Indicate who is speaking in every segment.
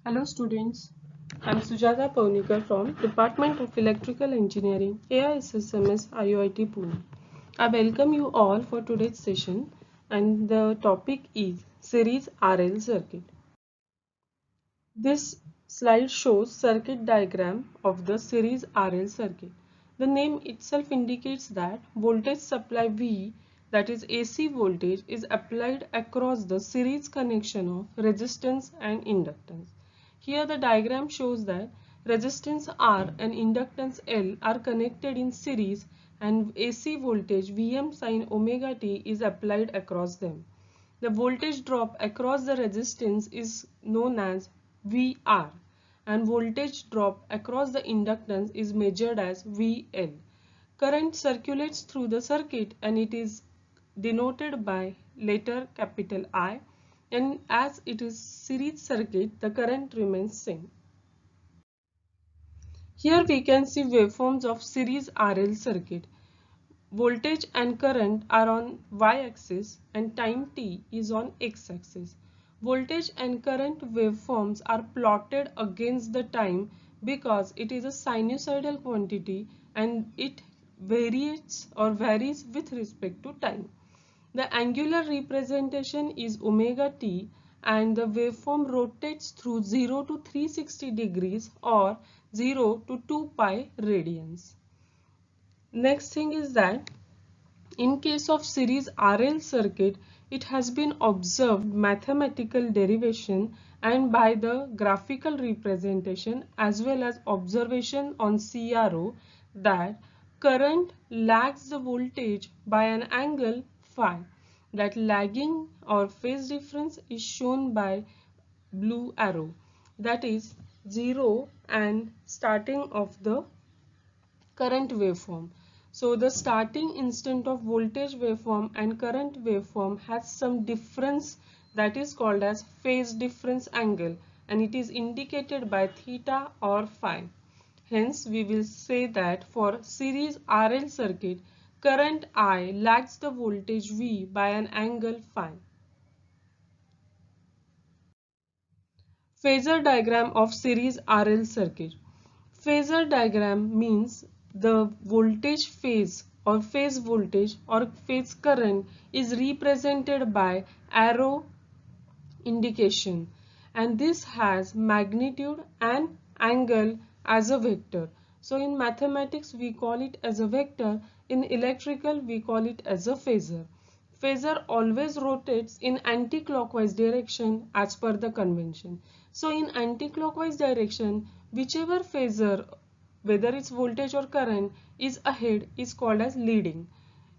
Speaker 1: Hello students, I am Sujata Paunikar from Department of Electrical Engineering, AISSMS IOIT Pune. I welcome you all for today's session and the topic is Series RL Circuit. This slide shows circuit diagram of the series RL circuit. The name itself indicates that voltage supply V, that is AC voltage, is applied across the series connection of resistance and inductance. Here the diagram shows that resistance R and inductance L are connected in series and AC voltage Vm sin omega t is applied across them. The voltage drop across the resistance is known as VR and voltage drop across the inductance is measured as VL. Current circulates through the circuit and it is denoted by letter capital I, and as it is series circuit the current remains same. Here we can see waveforms of series RL circuit. Voltage and current are on y-axis and time t is on x-axis. Voltage and current waveforms are plotted against the time because it is a sinusoidal quantity and it varies with respect to time. The angular representation is omega t and the waveform rotates through 0 to 360 degrees or 0 to 2 pi radians. Next thing is that in case of series RL circuit, it has been observed mathematical derivation and by the graphical representation as well as observation on CRO that current lags the voltage by an angle phi. That lagging or phase difference is shown by blue arrow, that is 0 and starting of the current waveform. So the starting instant of voltage waveform and current waveform has some difference that is called as phase difference angle and it is indicated by theta or phi. Hence we will say that for series RL circuit, current I lags the voltage V by an angle phi. Phasor diagram of series RL circuit. Phasor diagram means the voltage phase or phase voltage or phase current is represented by arrow indication, and this has magnitude and angle as a vector. So in mathematics we call it as a vector, in electrical we call it as a phasor. Phasor always rotates in anti-clockwise direction as per the convention. So in anti-clockwise direction, whichever phasor, whether it's voltage or current, is ahead is called as leading.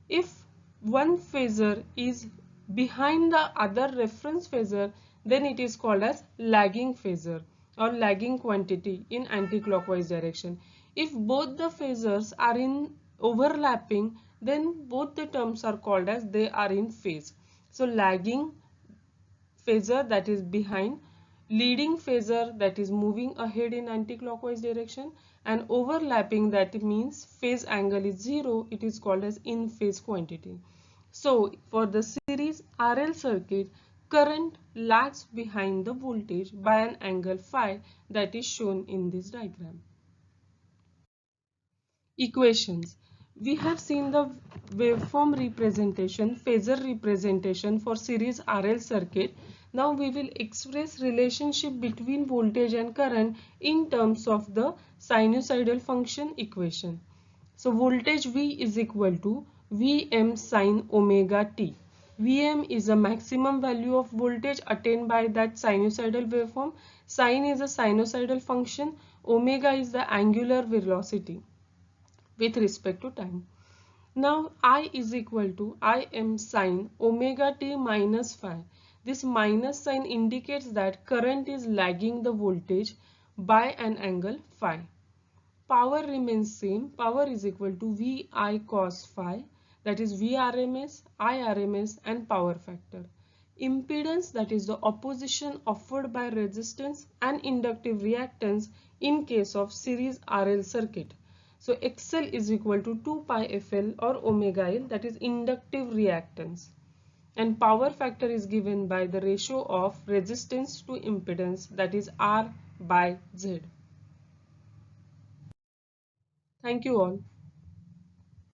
Speaker 1: If one phasor is behind the other reference phasor, then it is called as lagging phasor or lagging quantity in anti-clockwise direction. If both the phasors are in overlapping, then both the terms are called as they are in phase. So lagging phasor, that is behind, leading phasor, that is moving ahead in anti-clockwise direction, and overlapping, that means phase angle is 0, it is called as in phase quantity. So for the series RL circuit, current lags behind the voltage by an angle phi, that is shown in this diagram. Equations. We have seen the waveform representation, phasor representation for series RL circuit. Now we will express relationship between voltage and current in terms of the sinusoidal function equation. So voltage V is equal to Vm sin omega t. Vm is a maximum value of voltage attained by that sinusoidal waveform. Sin is a sinusoidal function. Omega is the angular velocity with respect to time. Now I is equal to Im sin omega t minus phi. This minus sign indicates that current is lagging the voltage by an angle phi. Power remains same. Power is equal to Vi cos phi, that is Vrms, Irms and power factor. Impedance, that is the opposition offered by resistance and inductive reactance in case of series RL circuit. So XL is equal to 2 pi FL or omega L, that is inductive reactance. and power factor is given by the ratio of resistance to impedance, that is R by Z. Thank you all.